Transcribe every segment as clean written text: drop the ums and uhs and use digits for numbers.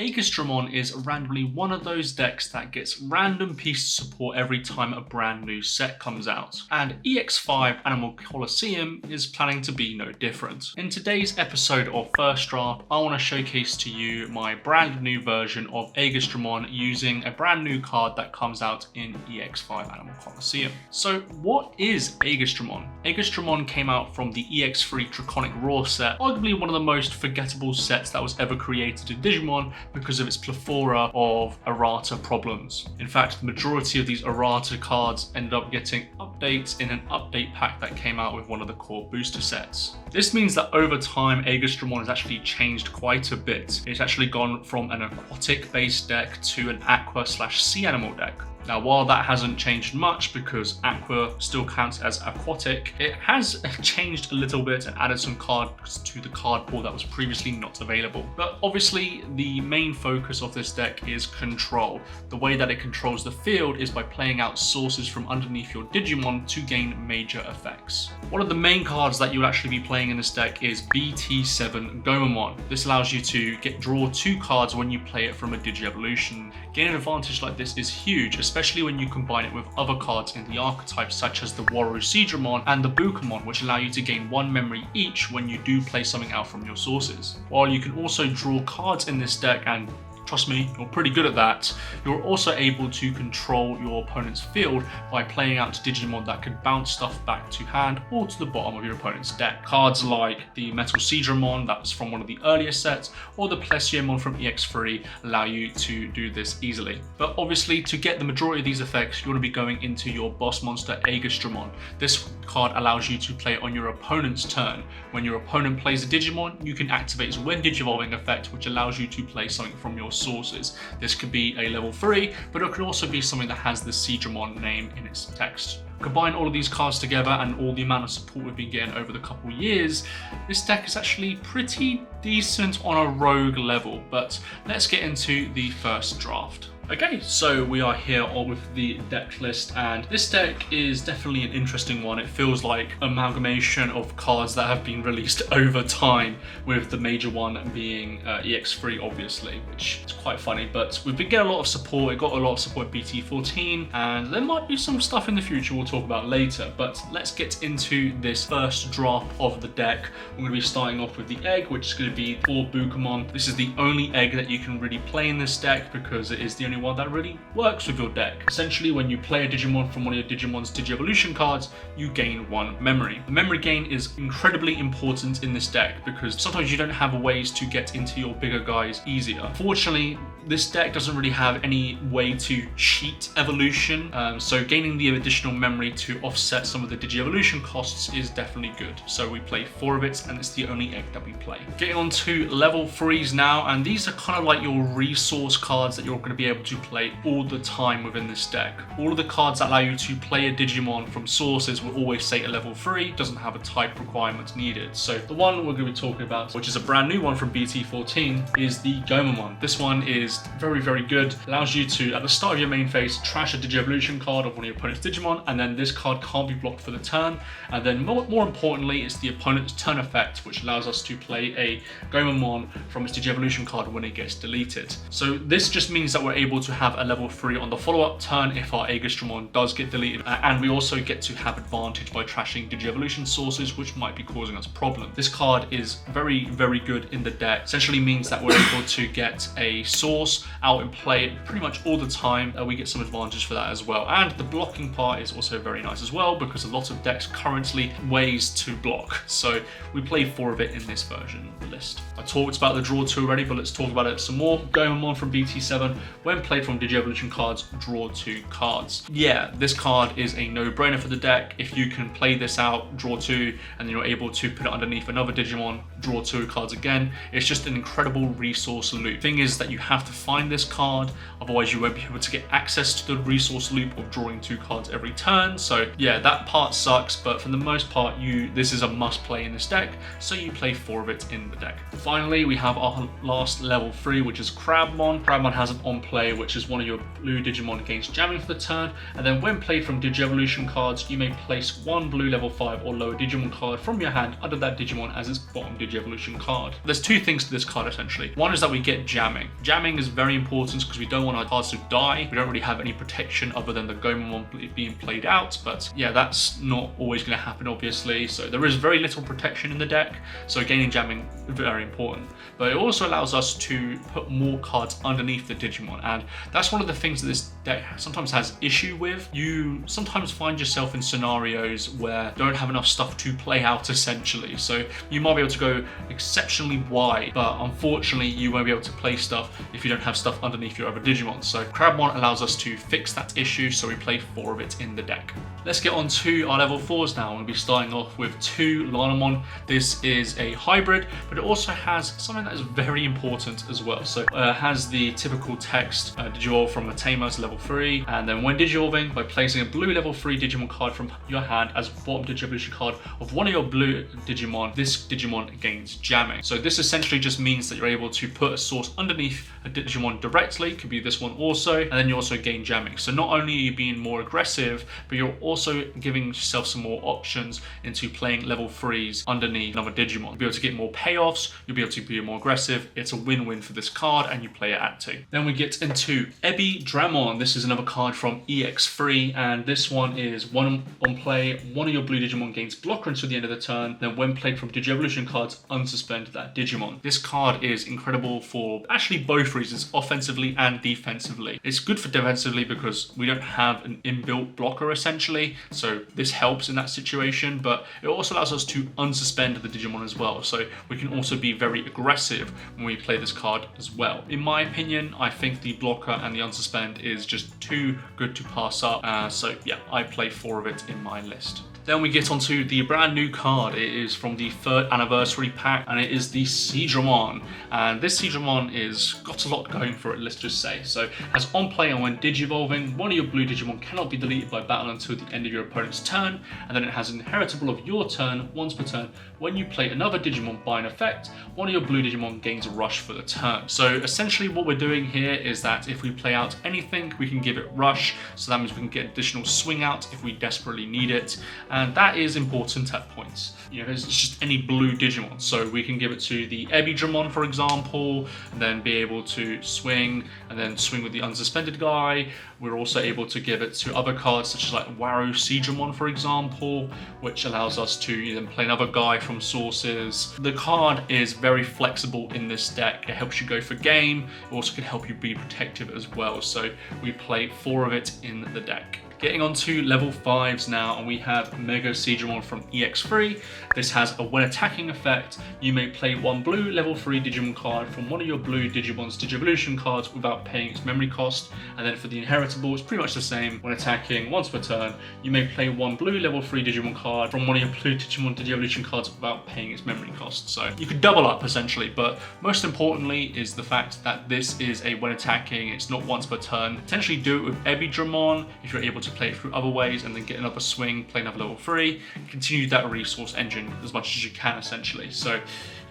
Aegisdramon is randomly one of those decks that gets random piece of support every time a brand new set comes out, and EX5 Animal Coliseum is planning to be no different. In today's episode of First Draft, I want to showcase to you my brand new version of Aegisdramon using a brand new card that comes out in EX5 Animal Coliseum. So what is Aegisdramon? Aegisdramon came out from the EX3 Draconic Roar set, arguably one of the most forgettable sets that was ever created in Digimon because of its plethora of errata problems. In fact, the majority of these errata cards ended up getting updates in an update pack that came out with one of the core booster sets. This means that over time, Aegisdramon has actually changed quite a bit. It's actually gone from an aquatic based deck to an aqua/sea animal deck. Now, while that hasn't changed much because Aqua still counts as aquatic, it has changed a little bit and added some cards to the card pool that was previously not available. But obviously, the main focus of this deck is control. The way that it controls the field is by playing out sources from underneath your Digimon to gain major effects. One of the main cards that you'll actually be playing in this deck is BT7 Gomamon. This allows you to draw 2 cards when you play it from a Digi-Evolution. Gaining an advantage like this is huge, especially when you combine it with other cards in the archetype such as the Aegisdramon and the Bukamon, which allow you to gain 1 memory each when you do play something out from your sources. While you can also draw cards in this deck, and trust me, you're pretty good at that, you're also able to control your opponent's field by playing out Digimon that could bounce stuff back to hand or to the bottom of your opponent's deck. Cards like the Aegisdramon, that's from one of the earlier sets, or the Plesiomon from EX3 allow you to do this easily. But obviously, to get the majority of these effects, you want to be going into your boss monster Aegisdramon. This card allows you to play on your opponent's turn. When your opponent plays a Digimon, you can activate its When Digivolving effect, which allows you to play something from your sources. This could be a level 3, but it could also be something that has the Aegisdramon name in its text. Combine all of these cards together and all the amount of support we've been getting over the couple years, this deck is actually pretty decent on a rogue level. But let's get into the first draft. Okay, so we are here with the deck list, and this deck is definitely an interesting one. It feels like amalgamation of cards that have been released over time, with the major one being EX3, obviously, which is quite funny. But we've been getting a lot of support. It got a lot of support in BT14, and there might be some stuff in the future we'll talk about later. But let's get into this first draft of the deck. We're going to be starting off with the egg, which is going to be 4 Bukamon. This is the only egg that you can really play in this deck because it is the only one that really works with your deck. Essentially, when you play a Digimon from one of your Digimon's Digi-Evolution cards, you gain 1 memory. The memory gain is incredibly important in this deck because sometimes you don't have ways to get into your bigger guys easier. Unfortunately, this deck doesn't really have any way to cheat evolution, so gaining the additional memory to offset some of the Digi-Evolution costs is definitely good. So we play 4 of it, and it's the only egg that we play. Getting on to level 3s now, and these are kind of like your resource cards that you're going to be able to play all the time within this deck. All of the cards that allow you to play a Digimon from sources will always say a level 3, doesn't have a type requirement needed. So the one we're going to be talking about, which is a brand new one from BT14, is the Gomamon. This one is very, very good. Allows you to, at the start of your main phase, trash a Digi-Evolution card of one of your opponent's Digimon, and then this card can't be blocked for the turn. And then more importantly, it's the opponent's turn effect, which allows us to play a Gomamon from its Digi-Evolution card when it gets deleted. So this just means that we're able to have a level 3 on the follow-up turn if our Aegisdramon does get deleted, and we also get to have advantage by trashing Digi-Evolution sources, which might be causing us problems. This card is very, very good in the deck. Essentially means that we're able to get a source out and play it pretty much all the time. We get some advantage for that as well, and the blocking part is also very nice as well because a lot of decks currently ways to block, so we play 4 of it in this version of the list. I talked about the draw 2 already, but let's talk about it some more. Gomamon from BT7, when played from Digi-Evolution cards, draw 2 cards. Yeah, this card is a no-brainer for the deck. If you can play this out, draw 2, and then you're able to put it underneath another Digimon, draw 2 cards again, it's just an incredible resource loop. Thing is that you have to find this card, otherwise you won't be able to get access to the resource loop of drawing 2 cards every turn. turn. So yeah, that part sucks, but for the most part, this is a must play in this deck, so you play 4 of it in the deck. Finally, we have our last level 3, which is Crabmon. Crabmon has an on play, which is one of your blue Digimon gains jamming for the turn, and then when played from Digievolution cards, you may place 1 blue level 5 or lower Digimon card from your hand under that Digimon as its bottom Digievolution card. There's 2 things to this card essentially. One is that we get jamming. Jamming is very important because we don't want our cards to die. We don't really have any protection other than the Gomamon being played out, but yeah, that's not always going to happen obviously, so there is very little protection in the deck, so gaining jamming is very important. But it also allows us to put more cards underneath the Digimon, and that's one of the things that this deck sometimes has issue with. You sometimes find yourself in scenarios where you don't have enough stuff to play out essentially, so you might be able to go exceptionally wide, but unfortunately you won't be able to play stuff if you don't have stuff underneath your other Digimon. So Crabmon allows us to fix that issue, so we play 4 of it in the deck. Let's get on to our level 4s now. We'll be starting off with 2 Lanamon. This is a hybrid, but it also has something that is very important as well. So it has the typical text, Digivolve from a Tamer to level 3, and then when Digivolving, by placing a blue level 3 Digimon card from your hand as bottom Digievolution card of one of your blue Digimon, this Digimon gains jamming. So this essentially just means that you're able to put a source underneath a Digimon directly, could be this one also, and then you also gain jamming. So not only are you being more aggressive, but you're also giving yourself some more options into playing level 3s underneath another Digimon. You'll be able to get more payoffs, you'll be able to be more aggressive. It's a win-win for this card, and you play it at 2. Then we get into Aegisdramon. This is another card from EX3, and this one is 1 on play, one of your blue Digimon gains blocker until the end of the turn, then when played from Digievolution cards, unsuspend that Digimon. This card is incredible for actually both reasons, offensively and defensively. It's good for defensively because we don't have an inbuilt blocker essentially, so this helps in that situation, but it also allows us to unsuspend the Digimon as well, so we can also be very aggressive when we play this card as well. In my opinion, I think the blocker and the unsuspend is just too good to pass up, so yeah, I play 4 of it in my list. Then we get onto the brand new card. It is from the 3rd anniversary pack, and it is the Aegisdramon. And this Aegisdramon is got a lot going for it, let's just say. So as on play and when Digivolving, one of your blue Digimon cannot be deleted by battle until the end of your opponent's turn, and then it has an inheritable of your turn once per turn. When you play another Digimon by an effect, one of your blue Digimon gains a rush for the turn. So essentially what we're doing here is that if we play out anything, we can give it rush, so that means we can get additional swing out if we desperately need it. And that is important at points. You know, it's just any blue Digimon. So we can give it to the Aegisdramon, for example, and then be able to swing, and then swing with the unsuspended guy. We're also able to give it to other cards, such as like VortexTCG, for example, which allows us to then play another guy from sources. The card is very flexible in this deck. It helps you go for game. It also can help you be protective as well. So we play 4 of it in the deck. Getting on to level 5s now, and we have Aegisdramon from EX3. This has a when attacking effect, you may play 1 blue level 3 Digimon card from one of your blue Digimon's Digievolution cards without paying its memory cost. And then for the inheritable, it's pretty much the same. When attacking once per turn, you may play 1 blue level 3 Digimon card from one of your blue Digimon Digievolution cards without paying its memory cost. So you could double up essentially, but most importantly is the fact that this is a when attacking, it's not once per turn. Potentially do it with Aegisdramon if you're able to play it through other ways and then get another swing, play another level 3, continue that resource engine as much as you can essentially. So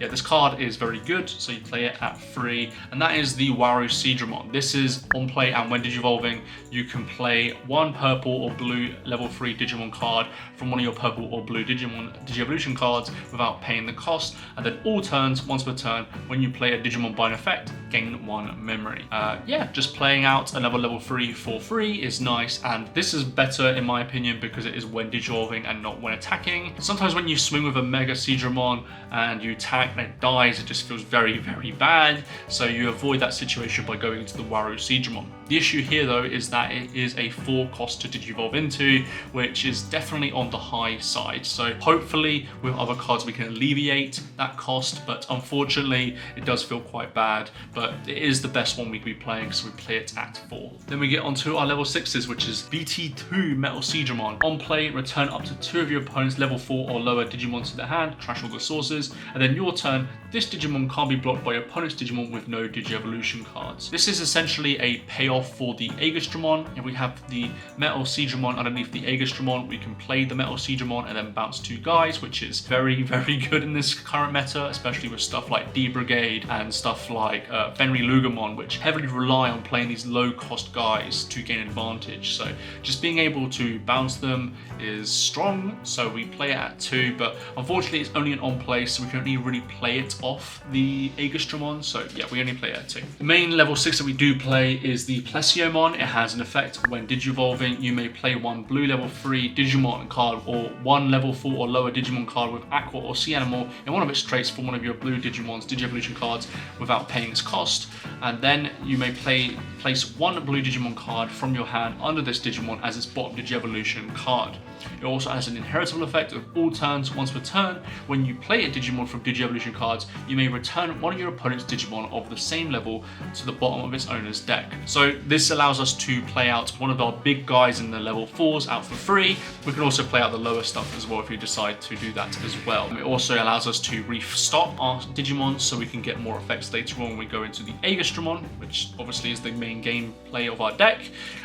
yeah, this card is very good, so you play it at 3, and that is the VortexTCG. This is on play, and when Digivolving, you can play 1 purple or blue level 3 Digimon card from one of your purple or blue Digimon Digievolution cards without paying the cost, and then all turns, once per turn, when you play a Digimon by an effect, gain 1 memory. Yeah, just playing out another level 3 for free is nice, and this is better in my opinion because it is when Digivolving and not when attacking. Sometimes when you swing with a Aegisdramon and you attack and it dies, it just feels very, very bad. So you avoid that situation by going into the VortexTCG. The issue here though is that it is a 4 cost to Digivolve into, which is definitely on the high side. So hopefully with other cards we can alleviate that cost, but unfortunately it does feel quite bad, but it is the best one we could be playing, so we play it at 4. Then we get onto our level 6s, which is BT2 Aegisdramon. On play, return up to 2 of your opponent's level 4 or lower Digimon to their hand, trash all the sources, and then your turn, this Digimon can't be blocked by your opponent's Digimon with no Digi-Evolution cards. This is essentially a payoff for the Aegisdramon. If we have the Metal Seedramon underneath the Aegisdramon, we can play the Metal Seedramon and then bounce 2 guys, which is very, very good in this current meta, especially with stuff like D-Brigade and stuff like Fenry Lugamon, which heavily rely on playing these low-cost guys to gain advantage. So just being able to bounce them is strong, so we play it at 2, but unfortunately it's only an on-play, so we can only really play it off the Aegisdramon, so yeah, we only play it at 2. The main level 6 that we do play is the Plesiomon. It has an effect when Digivolving, you may play 1 blue level 3 Digimon card or 1 level 4 or lower Digimon card with Aqua or Sea Animal in one of its traits from one of your blue Digimon's Digi-Evolution cards without paying its cost, and then you may place 1 blue Digimon card from your hand under this Digimon as its bottom Digi-Evolution card. It also has an inheritable effect of all turns. Once per turn, when you play a Digimon from Digi-Evolution cards, you may return one of your opponent's Digimon of the same level to the bottom of its owner's deck. So this allows us to play out one of our big guys in the level 4s out for free. We can also play out the lower stuff as well if you decide to do that as well. It also allows us to restock our Digimon so we can get more effects later on when we go into the Aegisdramon, which obviously is the main gameplay of our deck.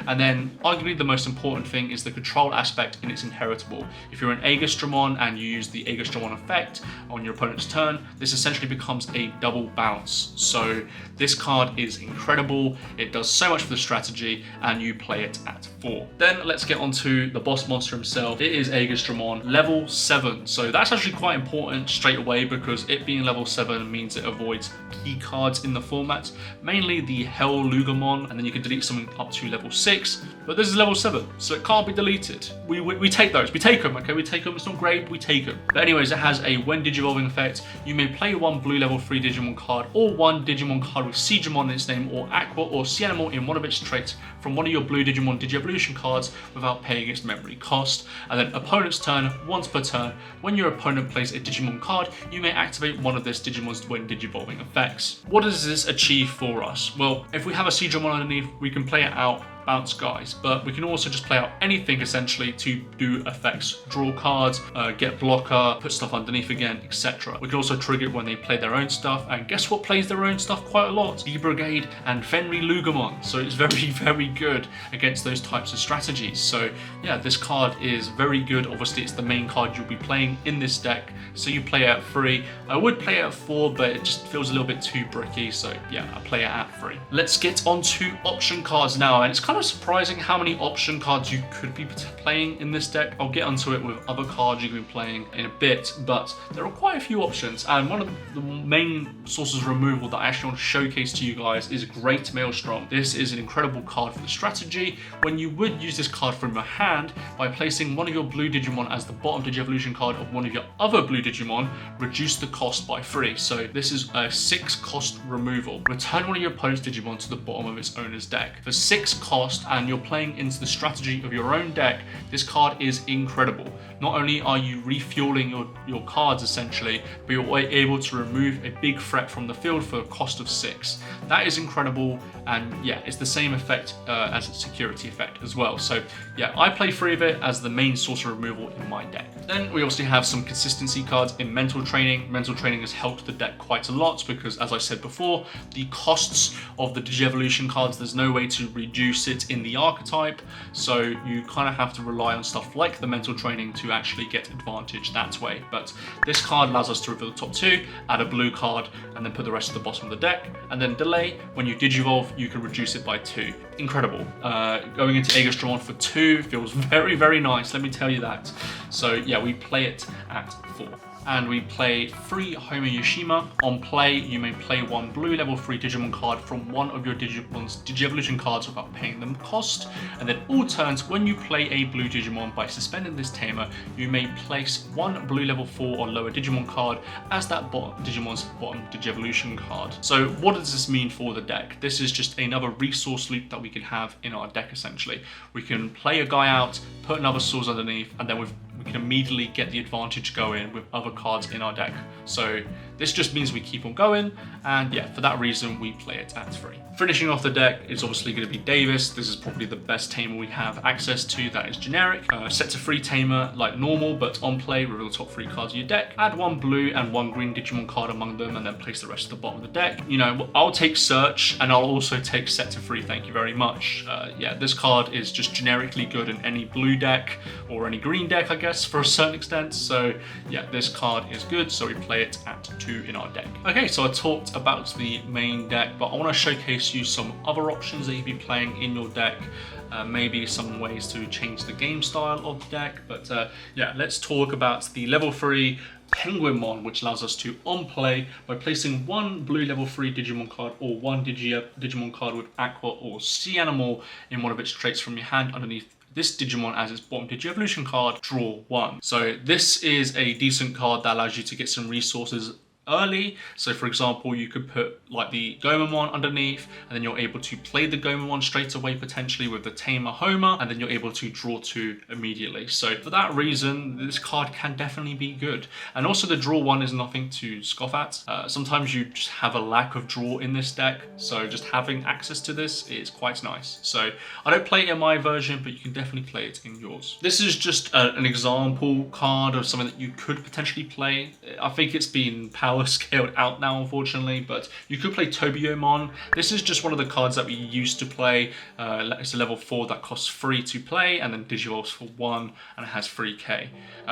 And then arguably the most important thing is the control aspect in its inheritable. If you're an Aegisdramon and you use the Aegisdramon effect on your opponent's turn, this essentially becomes a double bounce. So this card is incredible, it does so much for the strategy, and you play it at 4. Then let's get on to the boss monster himself. It is Aegisdramon, level 7. So that's actually quite important straight away because it being level 7 means it avoids key cards in the format, mainly the Hell Lugamon, and then you can delete something up to level 6, but this is level 7, so it can't be deleted. We take those, we take them, okay, we take them, it's not great, we take them. But anyways, it has a when Digivolving effect, you may play 1 blue level 3 Digimon card or 1 Digimon card with Seedramon in its name or Aqua or Sea Animal in one of its traits from one of your blue Digimon Digi-Evolution cards without paying its memory cost. And then opponent's turn, once per turn, when your opponent plays a Digimon card, you may activate one of this Digimon's when Digivolving effects. What does this achieve for us? Well, if we have a Seedramon underneath, we can play it out, bounce guys, but we can also just play out anything essentially to do effects, draw cards, get blocker, put stuff underneath again, etc. We can also trigger it when they play their own stuff, and guess what plays their own stuff quite a lot? D-Brigade and Fenry Lugamon, so it's very, very good against those types of strategies. So yeah, this card is very good. Obviously it's the main card you'll be playing in this deck, so you play it at 3. I would play it at 4, but it just feels a little bit too bricky, so yeah, I play it at 3. Let's get on to option cards now, and it's kind of surprising how many option cards you could be playing in this deck. I'll get onto it with other cards you can be playing in a bit, but there are quite a few options, and one of the main sources of removal that I actually want to showcase to you guys is Great Maelstrom. This is an incredible card for the strategy when you would use this card from your hand by placing one of your blue Digimon as the bottom Digi-Evolution card of one of your other blue Digimon, reduce the cost by 3. So this is a 6 cost removal. Return one of your opponent's Digimon to the bottom of its owner's deck. For 6 cost, and you're playing into the strategy of your own deck, this card is incredible. Not only are you refueling your cards essentially, but you're able to remove a big threat from the field for a cost of 6. That is incredible, and yeah, it's the same effect as its security effect as well. So yeah, I play 3 of it as the main source of removal in my deck. Then we also have some consistency cards in Mental Training. Mental Training has helped the deck quite a lot because, as I said before, the costs of the Digi-Evolution cards, there's no way to reduce it in the archetype, so you kind of have to rely on stuff like the Mental Training to actually get advantage that way. But this card allows us to reveal the top 2, add a blue card, and then put the rest at the bottom of the deck, and then delay. When you Digivolve, you can reduce it by 2. Incredible. Going into Aegisdramon for 2 feels very, very nice, let me tell you that. So yeah, we play it at 4. And we play 3 Homo Yoshima. On play, you may play 1 blue level 3 Digimon card from one of your Digimon's Digi-Evolution cards without paying them cost. And then all turns, when you play a blue Digimon by suspending this tamer, you may place 1 blue level 4 or lower Digimon card as that Digimon's bottom Digi-Evolution card. So what does this mean for the deck? This is just another resource loop that we can have in our deck essentially. We can play a guy out, put another source underneath, and then we can immediately get the advantage going with other cards in our deck. So this just means we keep on going, and yeah, for that reason we play it at 3. Finishing off the deck is obviously going to be Davis. This is probably the best tamer we have access to that is generic. Set to 3 tamer like normal, but on play, reveal the top 3 cards of your deck. Add 1 blue and 1 green Digimon card among them, and then place the rest at the bottom of the deck. You know, I'll take Search, and I'll also take Set to 3, thank you very much. Yeah, this card is just generically good in any blue deck, or any green deck, I guess, for a certain extent. So yeah, this card is good, so we play it at 2 in our deck. Okay, so I talked about the main deck, but I want to showcase you some other options that you'd be playing in your deck. Maybe some ways to change the game style of the deck, but yeah, let's talk about the level 3 Penguinmon, which allows us to on-play by placing 1 blue level 3 Digimon card or 1 Digimon card with Aqua or Sea Animal in one of its traits from your hand underneath this Digimon as its bottom Digi-Evolution card, draw 1. So this is a decent card that allows you to get some resources early. So for example, you could put like the Gomamon underneath, and then you're able to play the Gomamon straight away potentially with the Tamer Homer, and then you're able to draw 2 immediately. So for that reason, this card can definitely be good. And also the draw 1 is nothing to scoff at. Sometimes you just have a lack of draw in this deck, so just having access to this is quite nice. So I don't play it in my version, but you can definitely play it in yours. This is just an example card of something that you could potentially play. I think it's been power scaled out now, unfortunately, but you could play Tobiomon. This is just one of the cards that we used to play. It's a level 4 that costs 3 to play, and then Digivolves for 1, and it has 3k.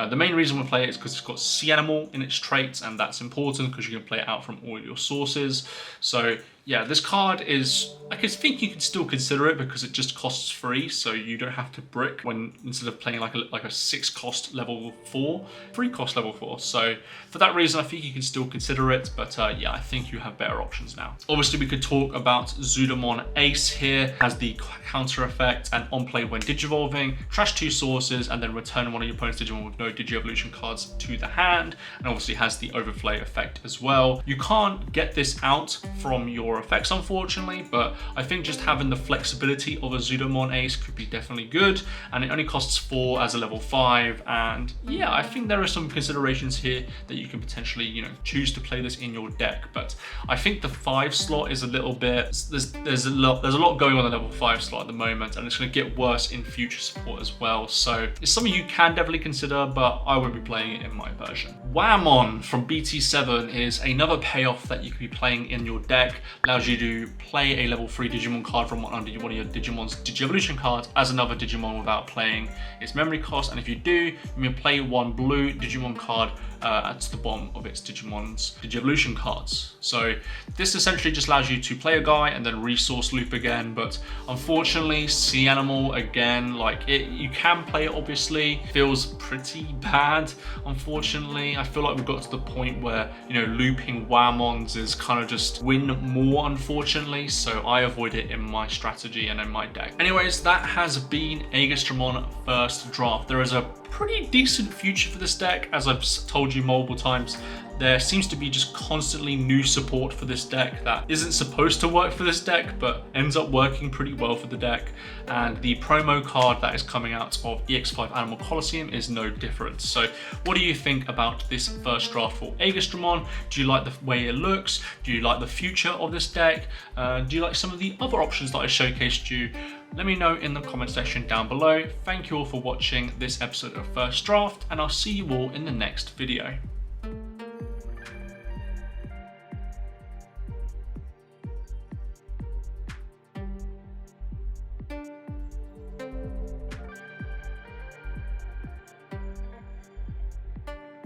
The main reason we play it is because it's got Sea Animal in its traits, and that's important because you can play it out from all your sources. So yeah, this card is, I think you could still consider it because it just costs 3, so you don't have to brick when instead of playing like a 6 cost level 4, 3 cost level 4. So for that reason, I think you can still consider it, but yeah, I think you have better options now. Obviously, we could talk about Aegisdramon Ace here. Has the counter effect and on play when Digivolving, trash 2 sources, and then return one of your opponent's Digimon with no Digi-Evolution cards to the hand, and obviously has the overplay effect as well. You can't get this out from your effects, unfortunately, but I think just having the flexibility of a Aegisdramon Ace could be definitely good, and it only costs 4 as a level 5, and yeah, I think there are some considerations here that you can potentially, you know, choose to play this in your deck. But I think the 5 slot is a little bit, there's a lot going on the level 5 slot at the moment, and it's going to get worse in future support as well, so it's something you can definitely consider, but I won't be playing it in my version. Whammon from BT7 is another payoff that you could be playing in your deck. Allows you to play a level 3 Digimon card from under one of your Digimon's Digi-Evolution cards as another Digimon without playing its memory cost, and if you do, you can play 1 blue Digimon card at the bottom of its Digimon's Digi-Evolution cards. So this essentially just allows you to play a guy and then resource loop again, but unfortunately Sea Animal again, like you can play it, obviously feels pretty bad. Unfortunately, I feel like we've got to the point where, you know, looping Whammons is kind of just win more, unfortunately, so I avoid it in my strategy and in my deck. Anyways, that has been Aegisdramon first draft. There is a pretty decent future for this deck, as I've told you multiple times. There seems to be just constantly new support for this deck that isn't supposed to work for this deck, but ends up working pretty well for the deck. And the promo card that is coming out of EX5 Animal Coliseum is no different. So what do you think about this first draft for Aegisdramon? Do you like the way it looks? Do you like the future of this deck? Do you like some of the other options that I showcased you? Let me know in the comment section down below. Thank you all for watching this episode of First Draft, and I'll see you all in the next video.